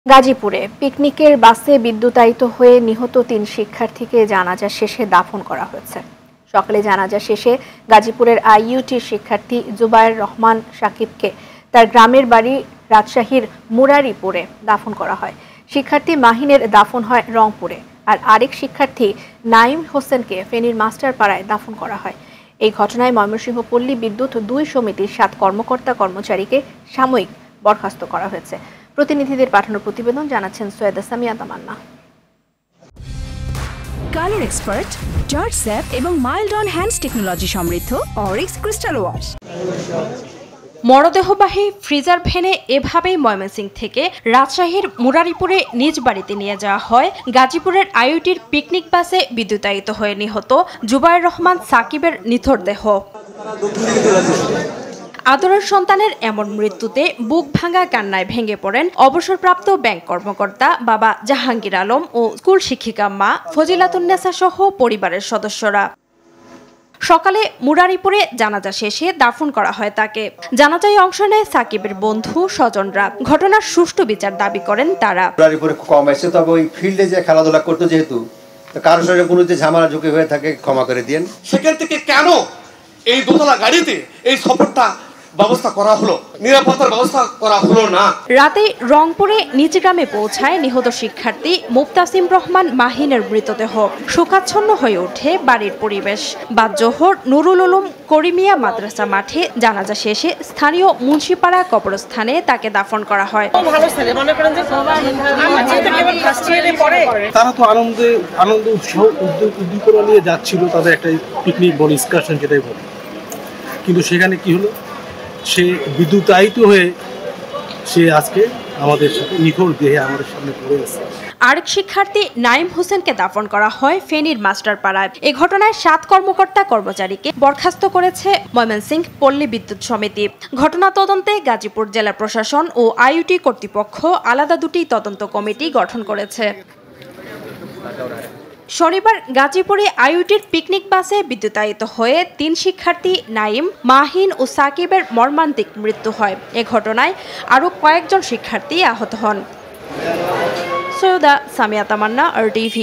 গাজীপুরে পিকনিকের বাসে বিদ্যুতায়িত হয়ে নিহত ৩ শিক্ষার্থীকে জানাজা শেষে দাফন করা হয়েছে। সকালে জানাজা শেষে গাজীপুরের আইইউটির শিক্ষার্থী জুবায়ের রহমান সাকিবকে তার গ্রামের বাড়ি রাজশাহীর মুরারিপুরে দাফন করা হয়। শিক্ষার্থী মাহিনের দাফন হয় রংপুরে, আর আরেক শিক্ষার্থী নাঈম হোসেনকে ফেনীর মাস্টারপাড়ায় দাফন করা হয়। এই ঘটনায় ময়মনসিংহ পল্লী বিদ্যুৎ ২ সমিতির ৭ কর্মকর্তা-কর্মচারীকে সাময়িক বরখাস্ত করা হয়েছে। প্রতিনিধিদের পাঠানো প্রতিবেদন জানাচ্ছেন সৈয়দা সামিয়া তামান্না। কালার এক্সপার্ট, জর্জ স্যাপ এবং মাইল্ড অন হ্যান্ডস টেকনোলজি সমৃদ্ধ অরিক্স ক্রিস্টাল ওয়াশ। মরদেহবাহী ফ্রিজার ভ্যানে এভাবেই ময়মনসিংহ থেকে রাজশাহীর মুরারিপুরে নিজ বাড়িতে নিয়ে যাওয়া হয় গাজীপুরের আইইউটির পিকনিক বাসে বিদ্যুতায়িত হয়ে নিহত জুবায়ের রহমান সাকিবের নিথর দেহ। আদরের সন্তানের এমন মৃত্যুতে বুক ভাঙা কান্নায় ভেঙে পড়েন অবসরপ্রাপ্ত ব্যাংক কর্মকর্তা বাবা জাহাঙ্গীর আলম ও স্কুল শিক্ষিকা মা ফজিলাতুন্নেসা সহ পরিবারের সদস্যরা। সকালে মুরারিপুরে জানাজা শেষে দাফন করা হয় তাকে। জানাজায় অংশ নেয় সাকিবের বন্ধু স্বজনরা। ঘটনার সুষ্ঠু বিচার দাবি করেন তারা। মুরারিপুরে কম এসে, তবে ওই ফিল্ডে যে খেলাধুলা করতো, যেহেতু কারোর সঙ্গে কোনো যে ঝামেলা ঝুঁকি হয়ে থাকে ক্ষমা করে দিন। সেখান থেকে কেন এই দোতলা গাড়িতে এই সফরটা ব্যবস্থা করা হলো, নিরাপত্তার ব্যবস্থা করা হলো না? রাতে রংপুরে নিজ গ্রামে পৌঁছায় নিহত শিক্ষার্থী মুফতাসিম রহমান মাহিনের মৃতদেহ। শোকাচ্ছন্ন হয়ে ওঠে বাড়ির পরিবেশ। বাদ জোহর নুরুল উলুম করিমিয়া মাদ্রাসা মাঠে জানাজা শেষে স্থানীয় মুন্সিপাড়া কবরস্থানে তাকে দাফন করা হয়। তারা তো আনন্দ উৎসাহ উদ্দীপনা নিয়ে যাচ্ছিল, তাদের একটা পিকনিক বলে, এক্সকারশন যেটাই বলে। কিন্তু সেখানে কি হলো, সে বিদ্যুতায়িত হয়ে সে আজকে আমাদের সাথে নিখোঁজ দেহে আমাদের সামনে পড়ে আছে। আরেক শিক্ষার্থী নাঈম হোসেনকে দাফন করা হয় ফেনীর মাস্টারপাড়ায়। এ ঘটনায় ৭ কর্মকর্তা-কর্মচারীকে বরখাস্ত করেছে ময়মনসিংহ পল্লী বিদ্যুৎ সমিতি। ঘটনা তদন্তে গাজীপুর জেলা প্রশাসন ও আইইউটি কর্তৃপক্ষ আলাদা 2টি তদন্ত কমিটি গঠন করেছে। শনিবার গাজীপুরে আইইউটির পিকনিক বাসে বিদ্যুতায়িত হয়ে 3 শিক্ষার্থী নাঈম, মাহিন ও সাকিবের মর্মান্তিক মৃত্যু হয়। এ ঘটনায় আরও কয়েকজন শিক্ষার্থী আহত হন। সৈয়দা সামিয়া তামান্না, RTV।